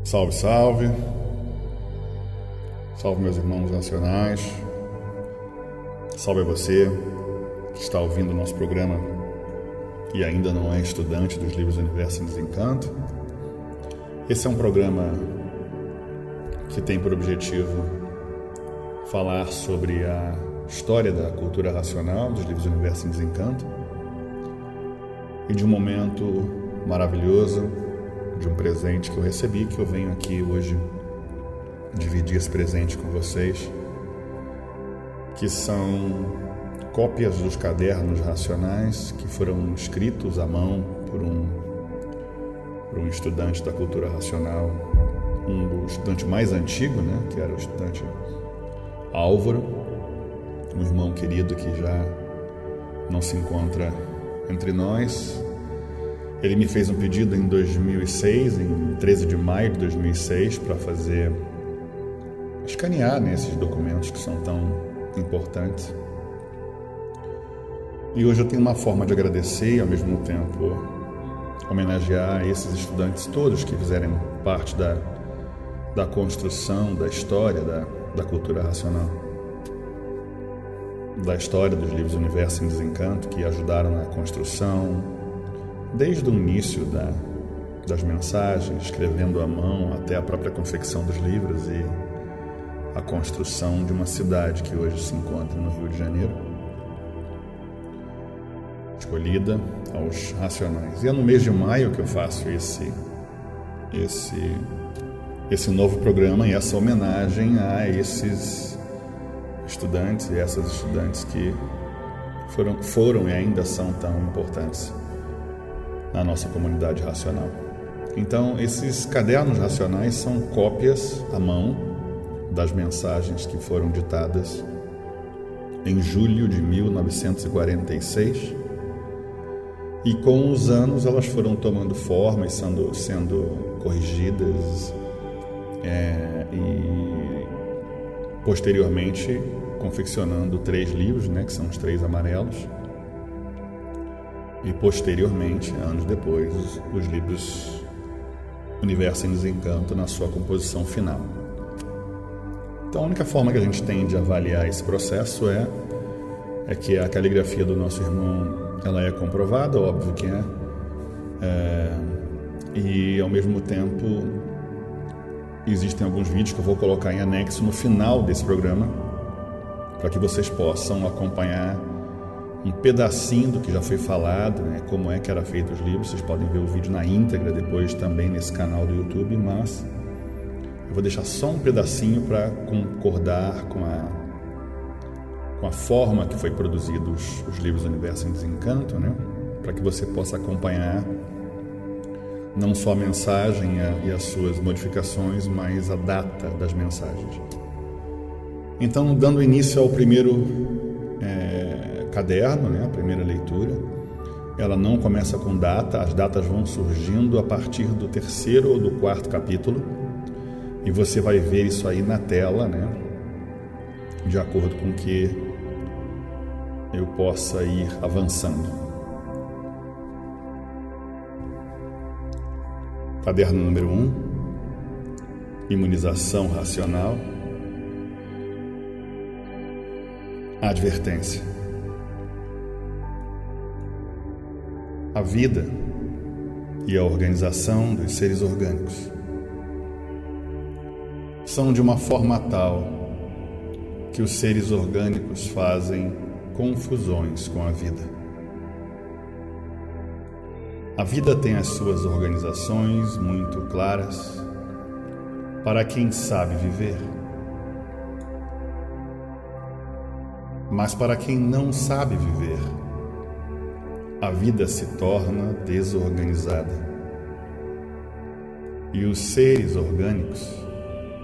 Salve, salve. Salve, meus irmãos nacionais. Salve a você que está ouvindo o nosso programa e ainda não é estudante dos livros Universo em Desencanto. Esse é um programa que tem por objetivo falar sobre a história da cultura racional dos livros Universo em Desencanto e de um momento maravilhoso, de um presente que eu recebi, que eu venho aqui hoje dividir esse presente com vocês, que são cópias dos cadernos racionais que foram escritos à mão por um estudante da cultura racional, um estudante mais antigo, que era o estudante Álvaro, um irmão querido que já não se encontra entre nós. Ele me fez um pedido em 2006, em 13 de maio de 2006, para escanear esses documentos que são tão importantes. E hoje eu tenho uma forma de agradecer e, ao mesmo tempo, homenagear esses estudantes todos que fizeram parte da construção, da história da cultura racional, da história dos livros Universo em Desencanto, que ajudaram na construção, desde o início das mensagens, escrevendo à mão, até a própria confecção dos livros e a construção de uma cidade que hoje se encontra no Rio de Janeiro, escolhida aos racionais. E é no mês de maio que eu faço esse novo programa e essa homenagem a esses estudantes e essas estudantes que foram e ainda são tão importantes na nossa comunidade racional. Então, esses cadernos racionais são cópias à mão das mensagens que foram ditadas em julho de 1946, e com os anos elas foram tomando forma e sendo corrigidas e posteriormente confeccionando 3 livros, que são os 3 amarelos, e posteriormente, anos depois, os livros Universo em Desencanto na sua composição final. Então, a única forma que a gente tem de avaliar esse processo é que a caligrafia do nosso irmão ela é comprovada, óbvio que e ao mesmo tempo existem alguns vídeos que eu vou colocar em anexo no final desse programa para que vocês possam acompanhar um pedacinho do que já foi falado, como é que era feito os livros. Vocês podem ver o vídeo na íntegra depois também nesse canal do YouTube, mas eu vou deixar só um pedacinho para concordar com a forma que foi produzidos os livros Universo em Desencanto, para que você possa acompanhar não só a mensagem e as suas modificações, mas a data das mensagens. Então, dando início ao primeiro caderno, a primeira leitura, ela não começa com data, as datas vão surgindo a partir do 3º ou do 4º capítulo, e você vai ver isso aí na tela, de acordo com que eu possa ir avançando. Caderno número 1, Imunização Racional. Advertência. A vida e a organização dos seres orgânicos são de uma forma tal que os seres orgânicos fazem confusões com a vida. A vida tem as suas organizações muito claras para quem sabe viver. Mas para quem não sabe viver, a vida se torna desorganizada. E os seres orgânicos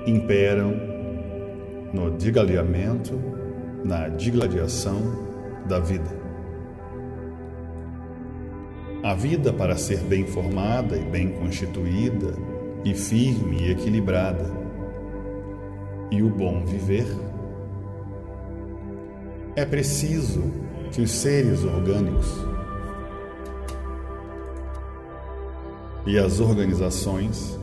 imperam no digladiamento, na digladiação da vida. A vida, para ser bem formada e bem constituída, e firme e equilibrada, e o bom viver, é preciso que os seres orgânicos e as organizações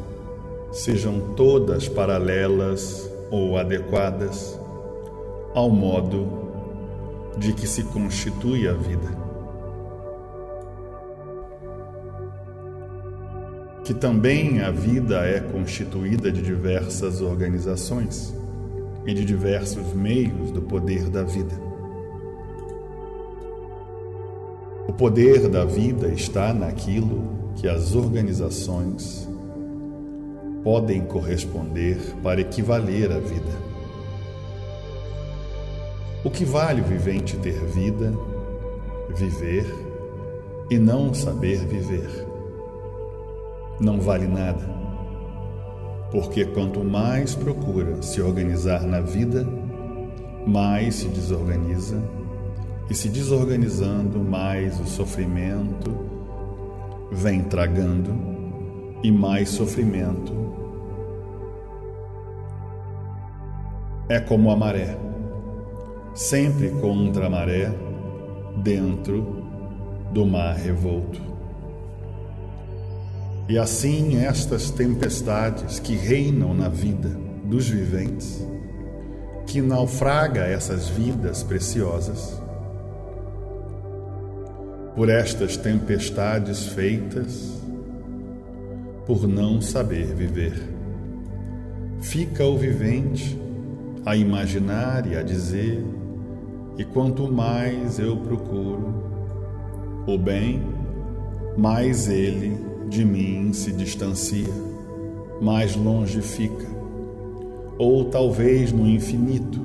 sejam todas paralelas ou adequadas ao modo de que se constitui a vida. Que também a vida é constituída de diversas organizações e de diversos meios do poder da vida. O poder da vida está naquilo que as organizações podem corresponder para equivaler à vida. O que vale o vivente ter vida, viver e não saber viver? Não vale nada, porque quanto mais procura se organizar na vida, mais se desorganiza, e se desorganizando, mais o sofrimento vem tragando, e mais sofrimento é como a maré, sempre contra a maré, dentro do mar revolto. E assim estas tempestades que reinam na vida dos viventes, que naufraga essas vidas preciosas, por estas tempestades feitas por não saber viver. Fica o vivente a imaginar e a dizer, e quanto mais eu procuro o bem, mais ele de mim se distancia, mais longe fica, ou talvez no infinito,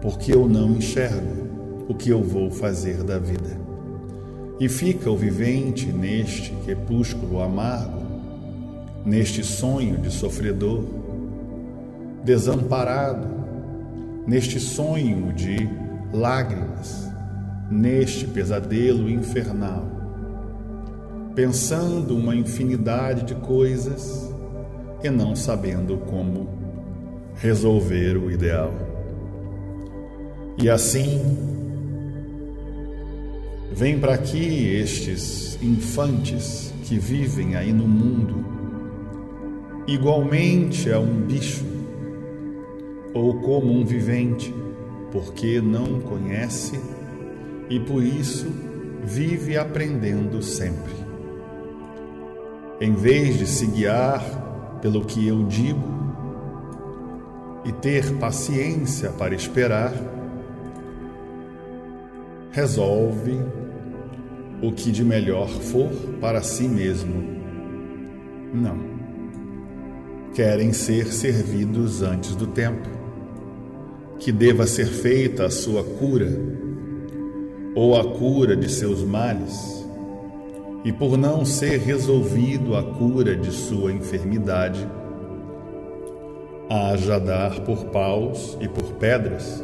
porque eu não enxergo o que eu vou fazer da vida. E fica o vivente neste crepúsculo amargo, neste sonho de sofredor, desamparado, neste sonho de lágrimas, neste pesadelo infernal, pensando uma infinidade de coisas e não sabendo como resolver o ideal. E assim, vem para aqui estes infantes que vivem aí no mundo, igualmente a um bicho, ou como um vivente, porque não conhece e por isso vive aprendendo sempre. Em vez de se guiar pelo que eu digo e ter paciência para esperar, resolve o que de melhor for para si mesmo. Não. Querem ser servidos antes do tempo, que deva ser feita a sua cura ou a cura de seus males, e por não ser resolvido a cura de sua enfermidade, haja dar por paus e por pedras,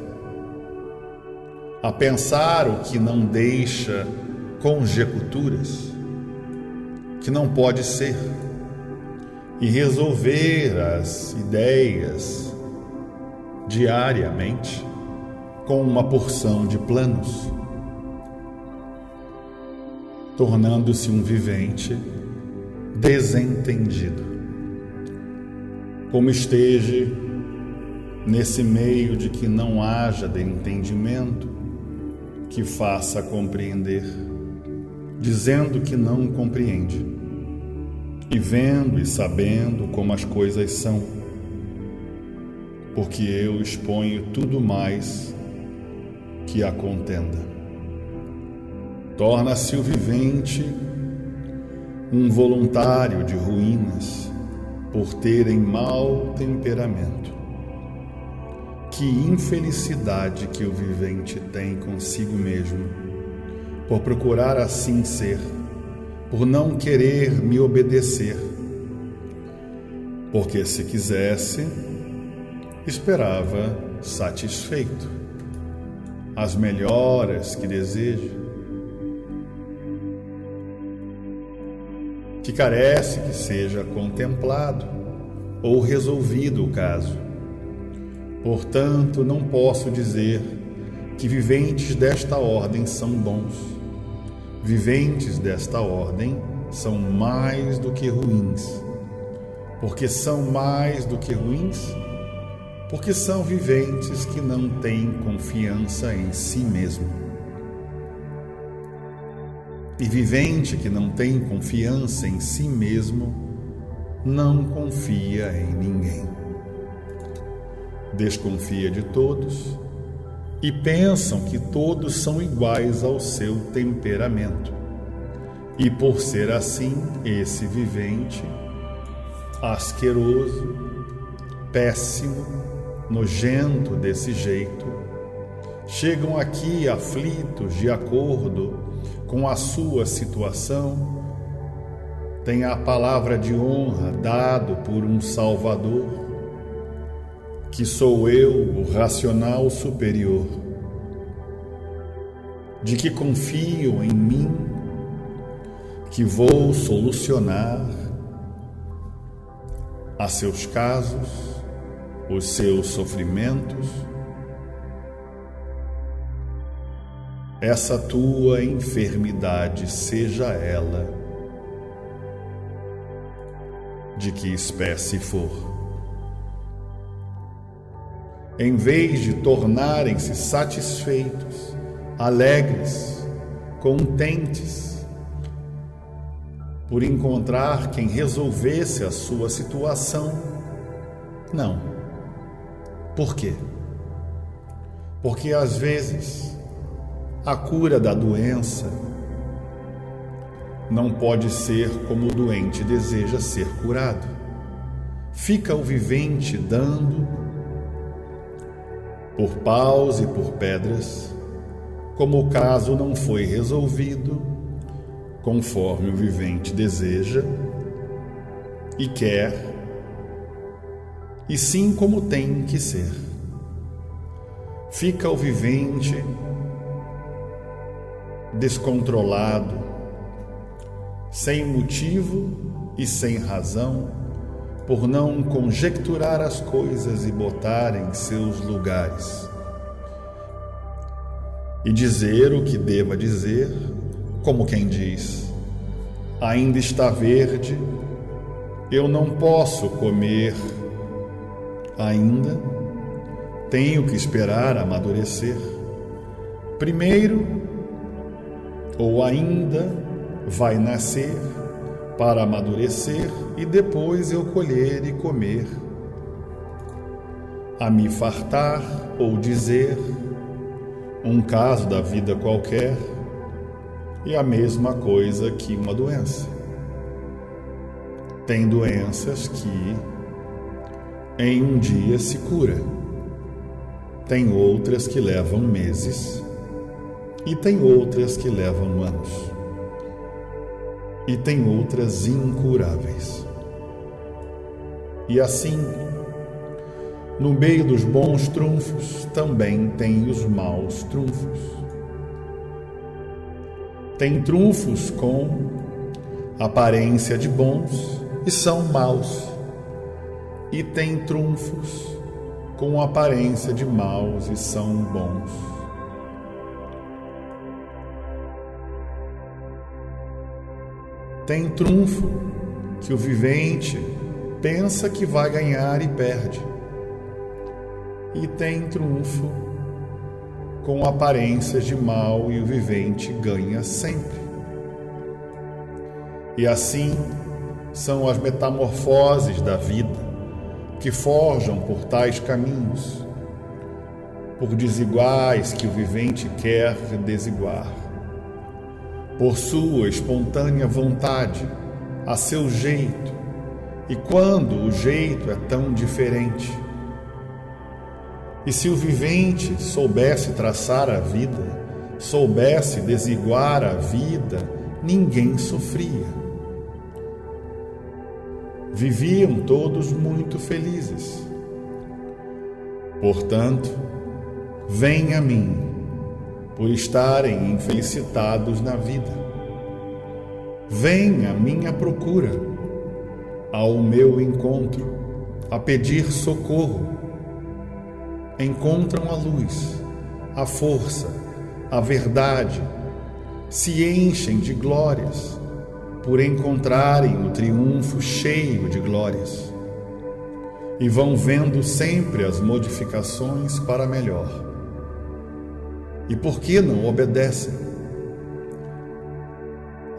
a pensar o que não deixa conjecturas, que não pode ser, e resolver as ideias diariamente com uma porção de planos, tornando-se um vivente desentendido. Como esteja nesse meio de que não haja de entendimento que faça compreender, dizendo que não compreende, e vendo e sabendo como as coisas são, porque eu exponho tudo mais que a contenda. Torna-se o vivente um voluntário de ruínas por terem mau temperamento. Que infelicidade que o vivente tem consigo mesmo, por procurar assim ser, por não querer me obedecer, porque se quisesse, esperava satisfeito as melhoras que deseja, que carece que seja contemplado ou resolvido o caso. Portanto, não posso dizer que viventes desta ordem são bons. Viventes desta ordem são mais do que ruins, porque são mais do que ruins, porque são viventes que não têm confiança em si mesmo. E vivente que não tem confiança em si mesmo, não confia em ninguém. Desconfia de todos e pensam que todos são iguais ao seu temperamento. E por ser assim, esse vivente, asqueroso, péssimo, nojento desse jeito, chegam aqui aflitos de acordo com a sua situação, tem a palavra de honra dado por um Salvador, que sou eu, o racional superior, de que confio em mim, que vou solucionar a seus casos, os seus sofrimentos, essa tua enfermidade, seja ela de que espécie for. Em vez de tornarem-se satisfeitos, alegres, contentes, por encontrar quem resolvesse a sua situação, não. Por quê? Porque às vezes a cura da doença não pode ser como o doente deseja ser curado. Fica o vivente dando por paus e por pedras, como o caso não foi resolvido conforme o vivente deseja e quer, e sim como tem que ser. Fica o vivente descontrolado, sem motivo e sem razão, por não conjecturar as coisas e botar em seus lugares, e dizer o que deva dizer, como quem diz: ainda está verde, eu não posso comer ainda, tenho que esperar amadurecer. Primeiro, ou ainda vai nascer para amadurecer e depois eu colher e comer. A me fartar ou dizer um caso da vida qualquer é a mesma coisa que uma doença. Tem doenças que em um dia se cura. Tem outras que levam meses e tem outras que levam anos. E tem outras incuráveis. E assim, no meio dos bons trunfos, também tem os maus trunfos. Tem trunfos com aparência de bons e são maus. E tem trunfos com aparência de maus e são bons. Tem trunfo que o vivente pensa que vai ganhar e perde. E tem trunfo com aparências de mal e o vivente ganha sempre. E assim são as metamorfoses da vida que forjam por tais caminhos, por desiguais que o vivente quer desiguar, por sua espontânea vontade, a seu jeito, e quando o jeito é tão diferente. E se o vivente soubesse traçar a vida, soubesse desiguar a vida, ninguém sofria. Viviam todos muito felizes. Portanto, vem a mim, por estarem infelicitados na vida. Vem à minha procura, ao meu encontro, a pedir socorro. Encontram a luz, a força, a verdade, se enchem de glórias, por encontrarem o triunfo cheio de glórias. e vão vendo sempre as modificações para melhor. E por que não obedecem?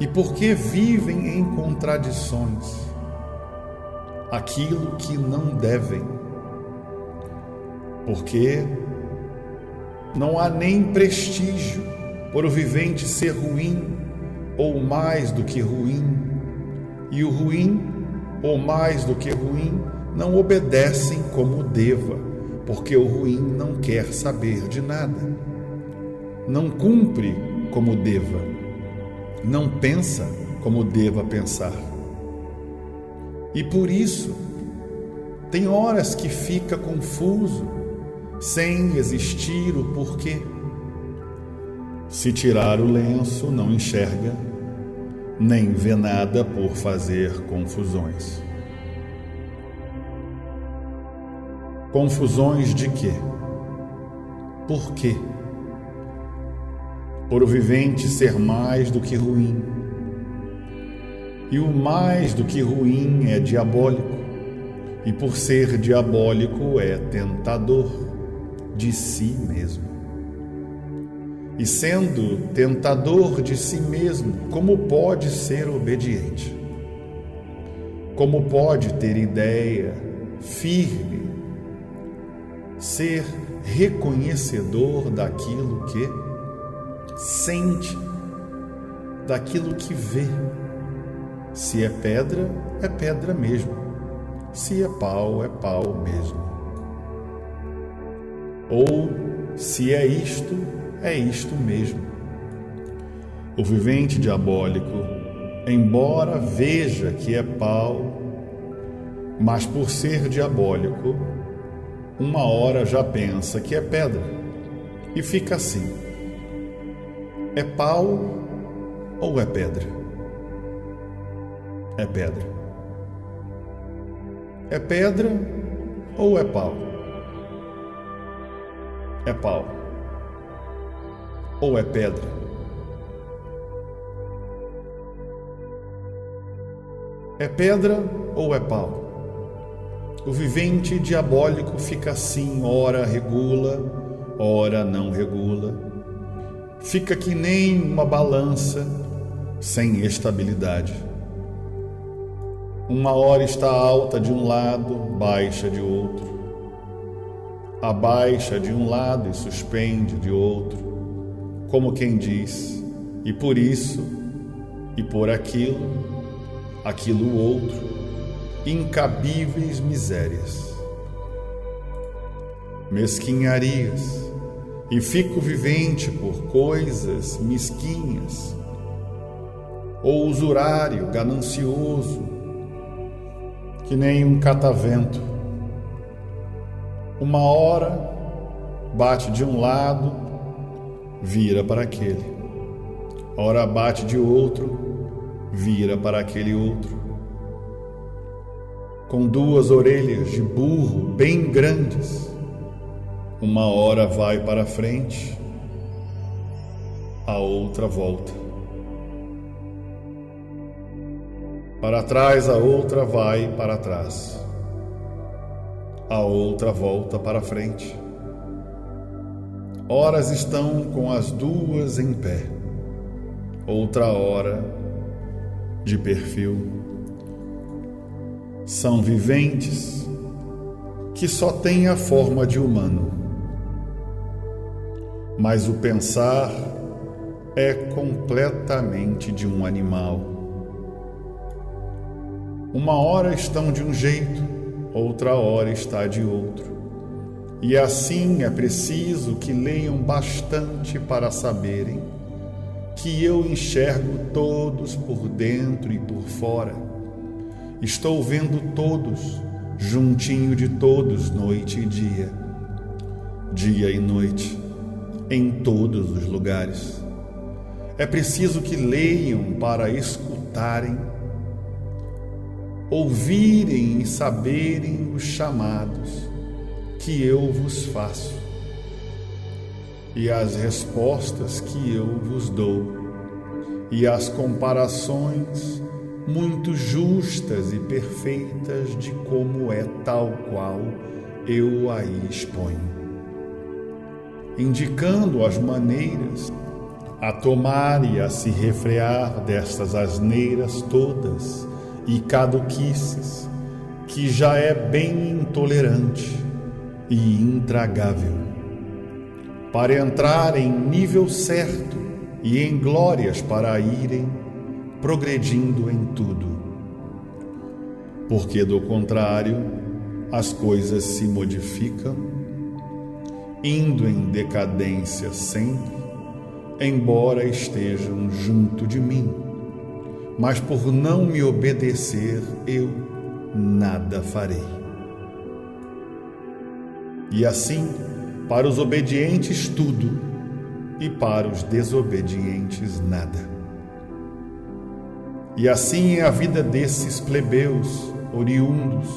E por que vivem em contradições? Aquilo que não devem. Porque não há nem prestígio por o vivente ser ruim ou mais do que ruim, e o ruim ou mais do que ruim não obedecem como deva, porque o ruim não quer saber de nada, não cumpre como deva, não pensa como deva pensar. E por isso, tem horas que fica confuso, sem existir o porquê. Se tirar o lenço, não enxerga, nem vê nada por fazer confusões. Confusões de quê? Por quê? Por o vivente ser mais do que ruim. E o mais do que ruim é diabólico, e por ser diabólico é tentador de si mesmo. E sendo tentador de si mesmo, como pode ser obediente? Como pode ter ideia firme, ser reconhecedor daquilo que sente, daquilo que vê? Se é pedra mesmo. Se é pau mesmo. Ou se é isto mesmo. O vivente diabólico, embora veja que é pau, mas por ser diabólico, uma hora já pensa que é pedra e fica assim: é pau ou é pedra? É pedra. É pedra ou é pau? É pau ou é pedra? É pedra ou é pau? O vivente diabólico fica assim, ora regula, ora não regula. Fica que nem uma balança sem estabilidade. Uma hora está alta de um lado, baixa de outro. Abaixa de um lado e suspende de outro, como quem diz, e por isso, e por aquilo outro, incabíveis misérias, mesquinharias, e fico vivente por coisas mesquinhas, ou usurário, ganancioso, que nem um catavento. Uma hora bate de um lado, vira para aquele. Ora bate de outro, vira para aquele outro. Com duas orelhas de burro bem grandes, uma hora vai para frente, a outra volta. Para trás, a outra vai para trás. A outra volta para frente. Horas estão com as duas em pé, outra hora de perfil. São viventes que só têm a forma de humano, mas o pensar é completamente de um animal. Uma hora estão de um jeito, outra hora está de outro. E assim é preciso que leiam bastante para saberem que eu enxergo todos por dentro e por fora. Estou vendo todos, juntinho de todos, noite e dia e noite, em todos os lugares. É preciso que leiam para escutarem, ouvirem e saberem os chamados que eu vos faço e as respostas que eu vos dou e as comparações muito justas e perfeitas de como é tal qual eu aí exponho, indicando as maneiras a tomar e a se refrear destas asneiras todas e caduquices, que já é bem intolerante e intragável, para entrar em nível certo e em glórias para irem progredindo em tudo. Porque, do contrário, as coisas se modificam, indo em decadência sempre, embora estejam junto de mim, mas por não me obedecer, eu nada farei. E assim, para os obedientes tudo, e para os desobedientes nada. E assim é a vida desses plebeus oriundos.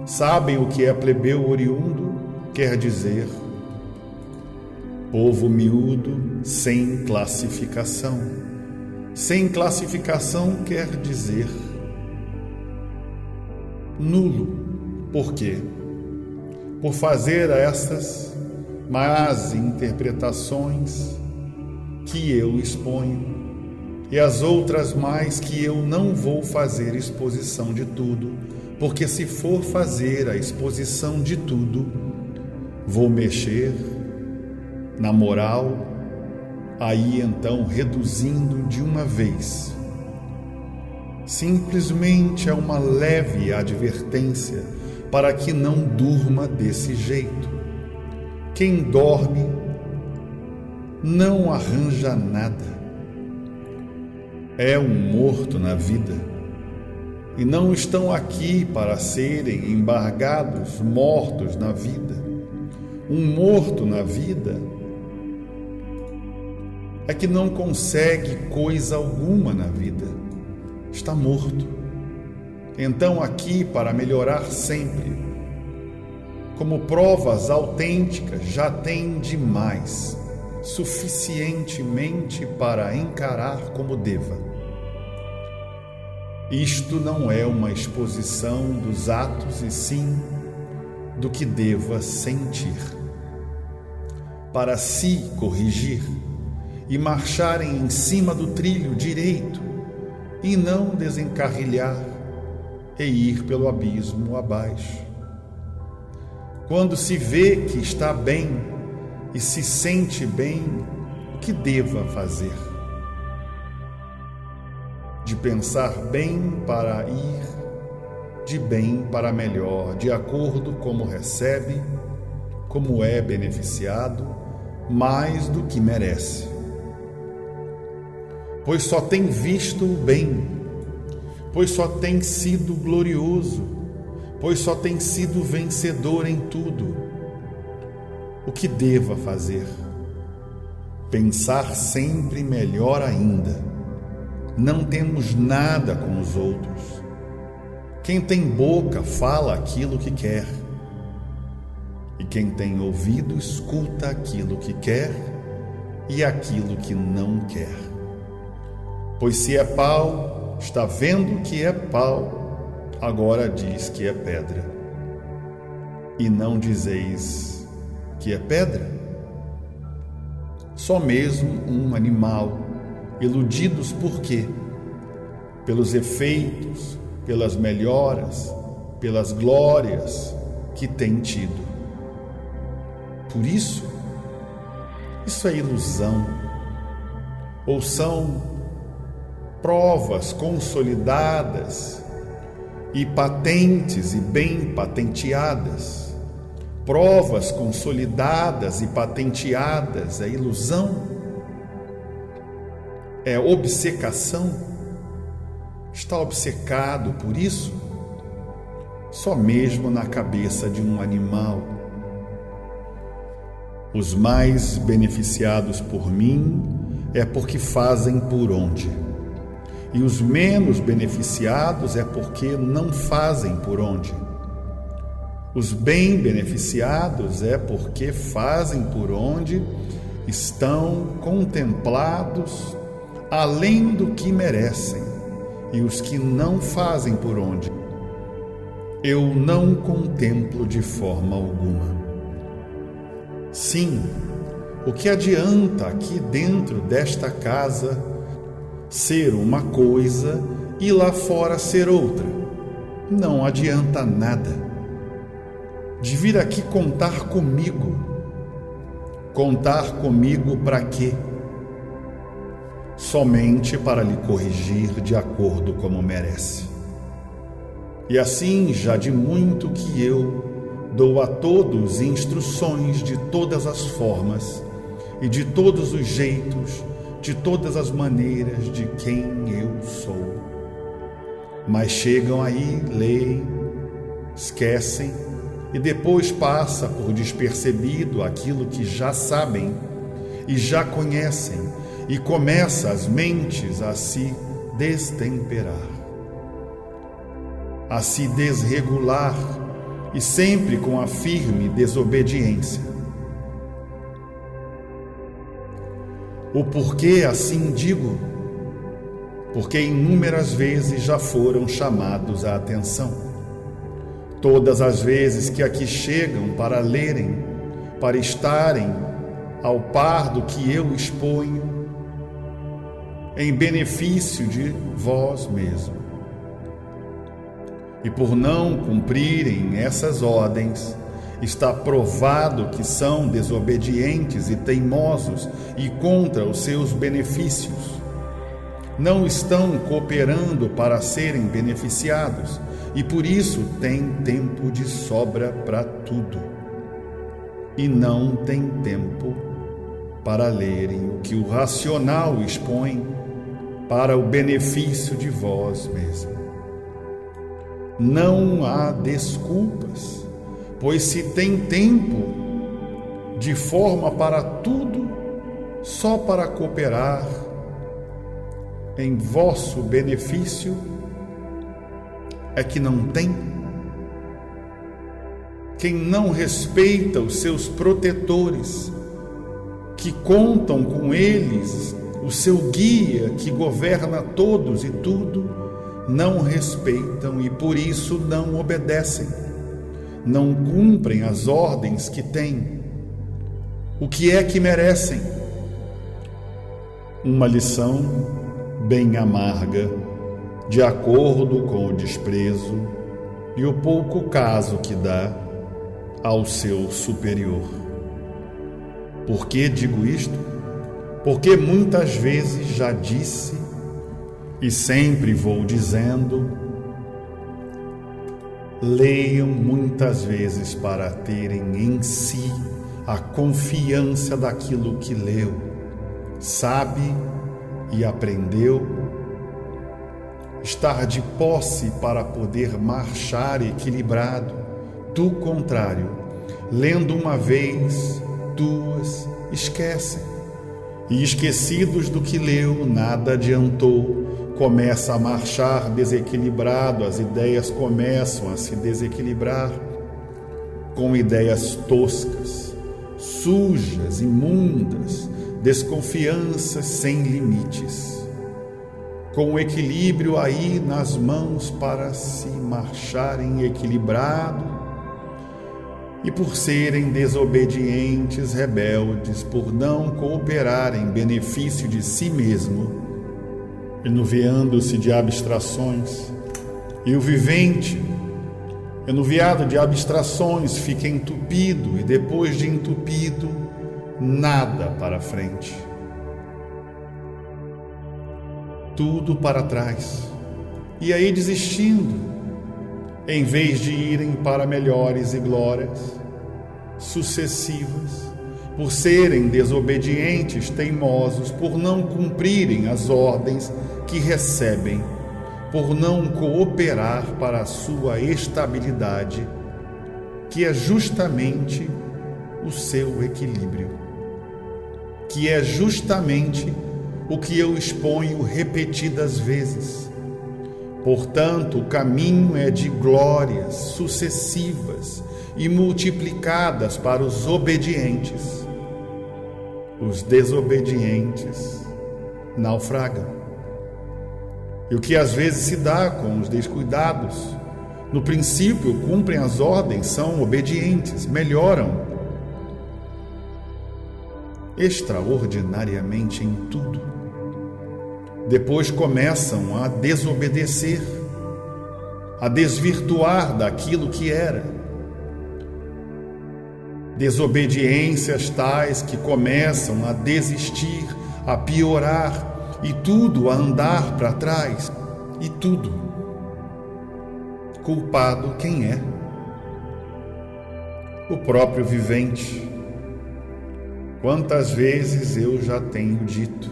Sabem o que é plebeu oriundo? Quer dizer, povo miúdo sem classificação. Sem classificação quer dizer nulo. Por quê? Por fazer essas más interpretações que eu exponho e as outras mais que eu não vou fazer exposição de tudo, porque se for fazer a exposição de tudo, vou mexer na moral, aí então reduzindo de uma vez. Simplesmente é uma leve advertência para que não durma desse jeito. Quem dorme não arranja nada. É um morto na vida, e não estão aqui para serem embargados, mortos na vida. Um morto na vida é que não consegue coisa alguma na vida, está morto. Então aqui para melhorar sempre, como provas autênticas, já tem demais, suficientemente para encarar como deva. Isto não é uma exposição dos atos, e sim do que deva sentir, para se corrigir e marcharem em cima do trilho direito e não desencarrilhar e ir pelo abismo abaixo. Quando se vê que está bem e se sente bem, o que deva fazer? De pensar bem para ir, de bem para melhor, de acordo como recebe, como é beneficiado, mais do que merece. Pois só tem visto o bem, pois só tem sido glorioso, pois só tem sido vencedor em tudo. O que deva fazer? Pensar sempre melhor ainda. Não temos nada com os outros. Quem tem boca fala aquilo que quer, e quem tem ouvido escuta aquilo que quer e aquilo que não quer. Pois se é pau, está vendo que é pau, agora diz que é pedra. E não dizeis que é pedra? Só mesmo um animal, iludidos por quê? Pelos efeitos, pelas melhoras, pelas glórias que tem tido. Por isso é ilusão, ou são provas consolidadas e patentes e bem patenteadas. Provas consolidadas e patenteadas é ilusão? É obcecação? Está obcecado por isso? Só mesmo na cabeça de um animal. Os mais beneficiados por mim é porque fazem por onde, e os menos beneficiados é porque não fazem por onde. Os bem beneficiados é porque fazem por onde estão contemplados além do que merecem, e os que não fazem por onde, eu não contemplo de forma alguma. Sim, o que adianta aqui dentro desta casa ser uma coisa e lá fora ser outra? Não adianta nada. De vir aqui contar comigo. Contar comigo para quê? Somente para lhe corrigir de acordo como merece. E assim, já de muito que eu dou a todos instruções de todas as formas e de todos os jeitos, de todas as maneiras de quem eu sou. Mas chegam aí, leem, esquecem e depois passa por despercebido aquilo que já sabem e já conhecem e começa as mentes a se destemperar, a se desregular e sempre com a firme desobediência. O porquê assim digo? Porque inúmeras vezes já foram chamados à atenção. Todas as vezes que aqui chegam para lerem, para estarem ao par do que eu exponho, em benefício de vós mesmos. E por não cumprirem essas ordens, está provado que são desobedientes e teimosos e contra os seus benefícios. Não estão cooperando para serem beneficiados e por isso têm tempo de sobra para tudo. E não têm tempo para lerem o que o racional expõe para o benefício de vós mesmos. Não há desculpas, pois se tem tempo de forma para tudo, só para cooperar em vosso benefício, é que não tem. Quem não respeita os seus protetores, que contam com eles, o seu guia que governa todos e tudo, não respeitam e por isso não obedecem, não cumprem as ordens que têm. O que é que merecem? Uma lição bem amarga, de acordo com o desprezo e o pouco caso que dá ao seu superior. Por que digo isto? Porque muitas vezes já disse e sempre vou dizendo: leiam muitas vezes para terem em si a confiança daquilo que leu, sabe e aprendeu, estar de posse para poder marchar equilibrado. Do contrário, lendo uma vez, duas, esquecem. E esquecidos do que leu, nada adiantou. Começa a marchar desequilibrado, as ideias começam a se desequilibrar com ideias toscas, sujas, imundas, desconfianças sem limites. Com o equilíbrio aí nas mãos para se marcharem equilibrado, e por serem desobedientes, rebeldes, por não cooperarem em benefício de si mesmo, enuviando-se de abstrações, e o vivente, enuviado de abstrações, fica entupido, e depois de entupido, nada para frente. Tudo para trás. E aí desistindo, em vez de irem para melhores e glórias sucessivas, por serem desobedientes, teimosos, por não cumprirem as ordens que recebem, por não cooperar para a sua estabilidade, que é justamente o seu equilíbrio, que é justamente o que eu exponho repetidas vezes. Portanto, o caminho é de glórias sucessivas e multiplicadas para os obedientes. Os desobedientes naufragam. E o que às vezes se dá com os descuidados. No princípio, cumprem as ordens, são obedientes, melhoram extraordinariamente em tudo. Depois começam a desobedecer, a desvirtuar daquilo que era. Desobediências tais que começam a desistir, a piorar e tudo a andar para trás. E tudo. Culpado quem é? O próprio vivente. Quantas vezes eu já tenho dito,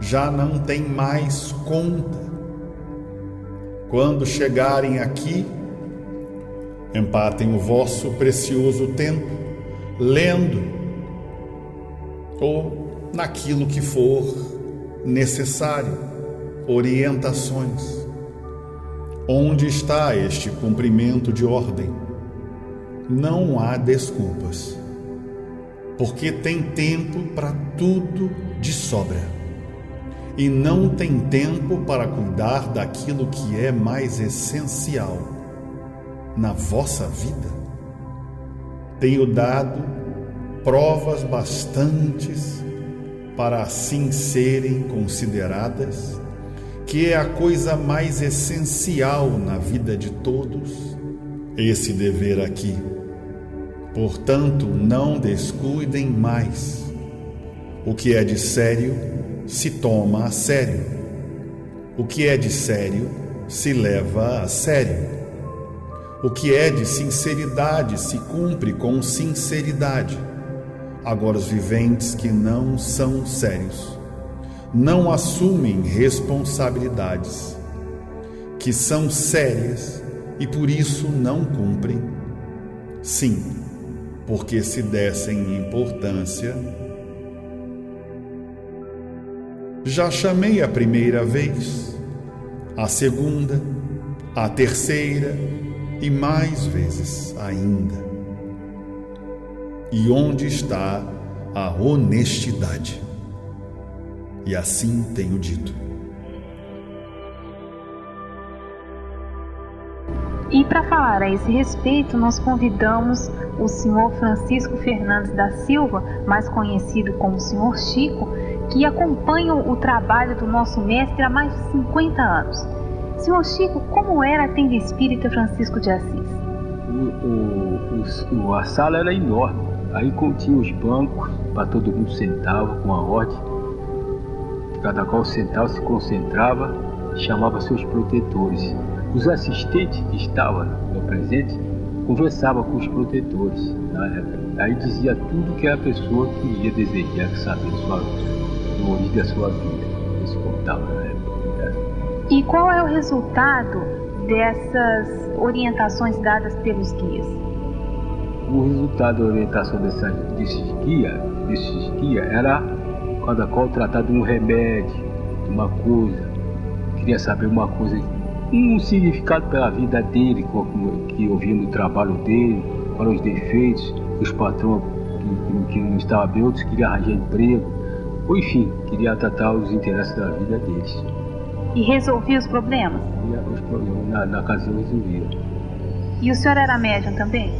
já não tem mais conta. Quando chegarem aqui, empatem o vosso precioso tempo, lendo, ou naquilo que for necessário, orientações. Onde está este cumprimento de ordem? Não há desculpas, porque tem tempo para tudo de sobra, e não tem tempo para cuidar daquilo que é mais essencial na vossa vida. Tenho dado provas bastantes para assim serem consideradas, que é a coisa mais essencial na vida de todos, esse dever aqui. Portanto, não descuidem mais. O que é de sério se toma a sério. O que é de sério se leva a sério. O que é de sinceridade se cumpre com sinceridade. Agora, os viventes que não são sérios, não assumem responsabilidades, que são sérias e por isso não cumprem. Sim, porque se dessem importância. Já chamei a primeira vez, a segunda, a terceira e mais vezes ainda. E onde está a honestidade? E assim tenho dito. E para falar a esse respeito, nós convidamos o senhor Francisco Fernandes da Silva, mais conhecido como senhor Chico, que acompanha o trabalho do nosso mestre há mais de 50 anos. Senhor Chico, como era a tenda espírita Francisco de Assis? A sala era enorme, aí continha os bancos para todo mundo sentava com a ordem. Cada qual sentava, se concentrava, chamava seus protetores. Os assistentes que estavam no presente conversavam com os protetores na época. Aí dizia tudo que a pessoa queria desejar saber no origem da sua vida. Eles contavam na época. E qual é o resultado dessas orientações dadas pelos guias? O resultado da orientação desses guias era cada qual tratar de um remédio, de uma coisa. Queria saber uma coisa, um significado pela vida dele, que eu via no trabalho dele, para os defeitos, os patrões que não estavam bem, outros queriam arranjar emprego, ou enfim, queria tratar os interesses da vida deles. E resolvia os problemas? Os problemas na ocasião resolvia. E o senhor era médium também?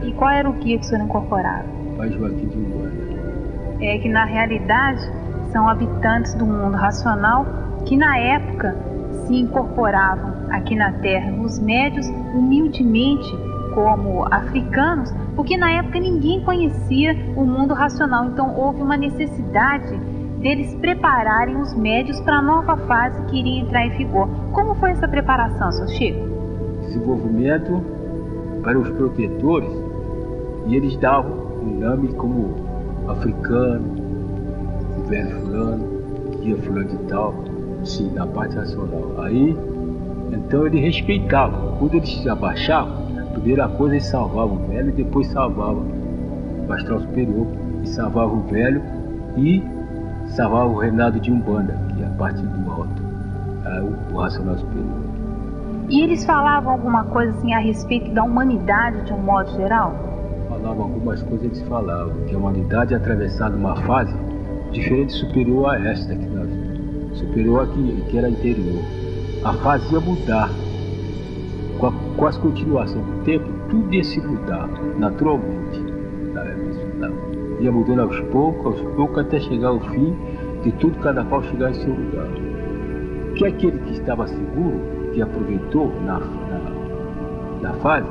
E qual era o guia que o senhor incorporava? Pai Joaquim de Umbanda. É que na realidade são habitantes do mundo racional que na época se incorporavam aqui na Terra, os médios humildemente como africanos, porque na época ninguém conhecia o mundo racional, então houve uma necessidade deles prepararem os médios para a nova fase que iria entrar em vigor. Como foi essa preparação, seu Chico? Desenvolvimento para os protetores, e eles davam um nome como africano, o velho fulano, guia fulano de tal, sim, na parte racional. Aí, então eles respeitavam. Quando eles se abaixavam, a primeira coisa eles salvavam o velho e depois salvavam o astral superior, e salvavam o velho e salvavam o reinado de Umbanda, que é a parte do alto, o racional superior. E eles falavam alguma coisa assim a respeito da humanidade de um modo geral? Falavam algumas coisas, eles falavam que a humanidade é atravessada uma fase diferente, superior a esta que nós superior que era interior. A fase ia mudar. Com as continuações do tempo, tudo ia se mudar, naturalmente. Ia mudando aos poucos, até chegar ao fim de tudo, cada qual chegar em seu lugar. Que aquele que estava seguro, que aproveitou na fase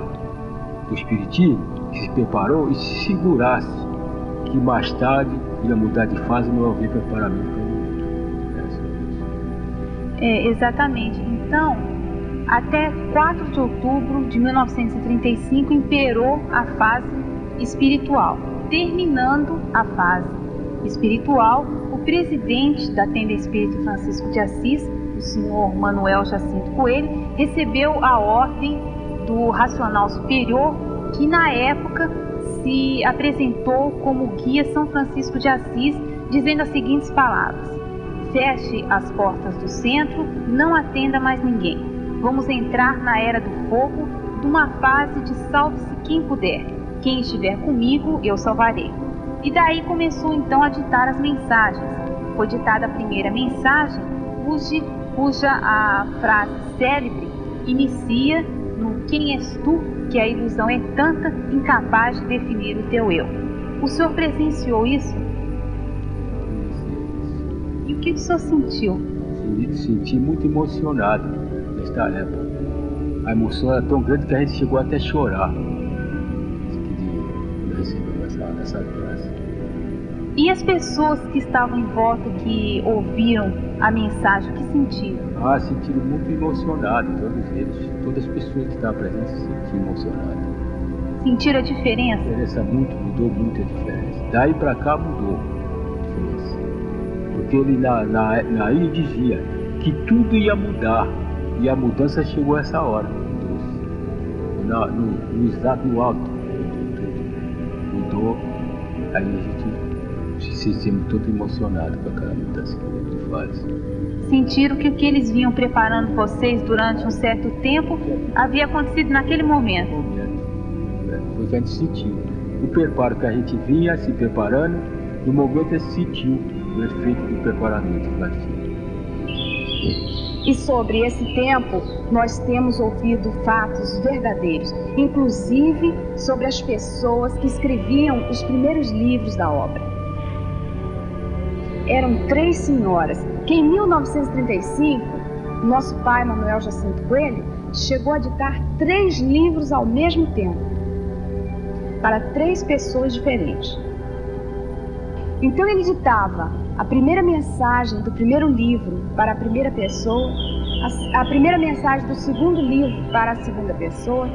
do espiritismo, que se preparou e se segurasse, que mais tarde ia mudar de fase e não haver preparamento para ninguém. Exatamente. Então, até 4 de outubro de 1935 imperou a fase espiritual. Terminando a fase espiritual, o presidente da Tenda Espírita Francisco de Assis, o senhor Manuel Jacinto Coelho, recebeu a ordem do Racional Superior, que na época se apresentou como guia São Francisco de Assis, dizendo as seguintes palavras: feche as portas do centro, não atenda mais ninguém. Vamos entrar na era do fogo, numa fase de salve-se quem puder. Quem estiver comigo, eu salvarei. E daí começou então a ditar as mensagens. Foi ditada a primeira mensagem, cuja a frase célebre inicia no quem és tu, que a ilusão é tanta, incapaz de definir o teu eu. O senhor presenciou isso? E o que o senhor sentiu? Senti muito emocionado nesta época. A emoção era tão grande que a gente chegou até a chorar. Quando recebeu essa graça. E as pessoas que estavam em volta, que ouviram a mensagem, o que sentiram? Sentiram muito emocionados, todos eles. Todas as pessoas que estavam presentes se sentiram emocionadas. Sentiram a diferença? A diferença mudou muito a diferença. Daí pra cá mudou a diferença. Porque ele aí dizia que tudo ia mudar. E a mudança chegou a essa hora. No exato, no alto. Mudou. Aí a gente se sente todo emocionado com aquela mudança que ele faz. Sentiram que o que eles vinham preparando vocês durante um certo tempo havia acontecido naquele momento? Foi o que a gente sentiu. O preparo que a gente vinha se preparando, no momento a gente sentiu o efeito do preparamento que nós tínhamos. E sobre esse tempo, nós temos ouvido fatos verdadeiros, inclusive sobre as pessoas que escreviam os primeiros livros da obra. Eram 3 senhoras que em 1935, nosso pai Manuel Jacinto Coelho chegou a ditar 3 livros ao mesmo tempo, para 3 pessoas diferentes. Então ele ditava a primeira mensagem do primeiro livro para a primeira pessoa, a primeira mensagem do segundo livro para a segunda pessoa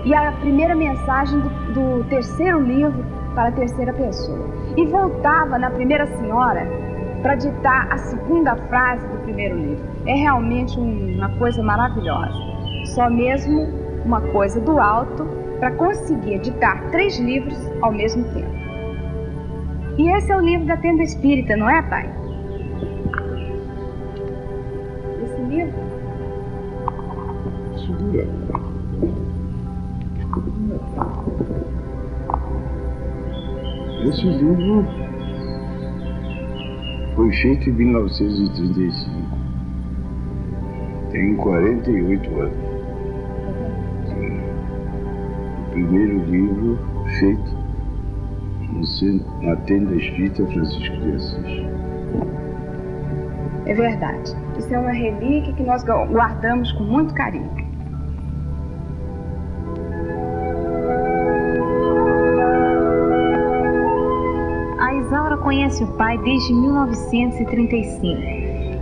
e a primeira mensagem do terceiro livro para a terceira pessoa. E voltava na primeira senhora para ditar a segunda frase do primeiro livro. É realmente uma coisa maravilhosa. Só mesmo uma coisa do alto para conseguir ditar 3 livros ao mesmo tempo. E esse é o livro da Tenda Espírita, não é, pai? Esse livro? Segura. Esse livro foi feito em 1935. Tem 48 anos. Sim. O primeiro livro feito na Tenda Espírita Francisco de Assis. É verdade. Isso é uma relíquia que nós guardamos com muito carinho. A Isaura conhece o pai desde 1935.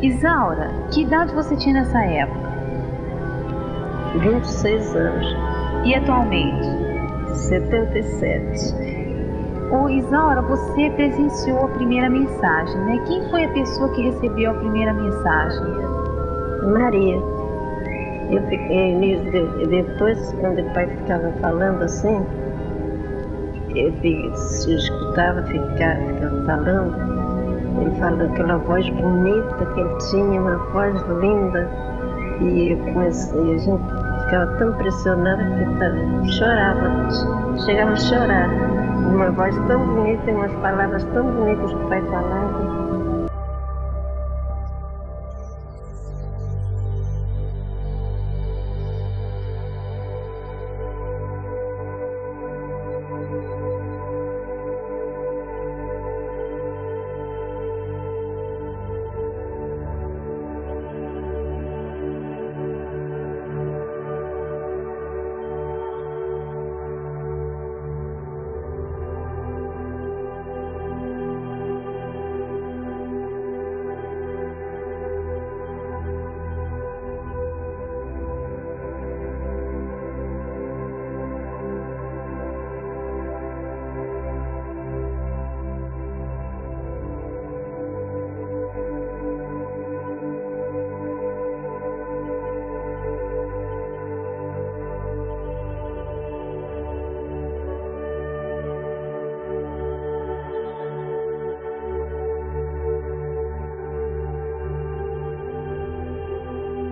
Isaura, que idade você tinha nessa época? 26 anos. E atualmente? 77. Ô Isaura, você presenciou a primeira mensagem, né? Quem foi a pessoa que recebeu a primeira mensagem? Maria. Eu fiquei, depois, quando o pai ficava falando assim, eu escutava, ficava falando, ele falou aquela voz bonita que ele tinha, uma voz linda, e a gente ficava tão impressionada que chorava, chegava a chorar. Uma voz tão bonita e umas palavras tão bonitas que o pai falava.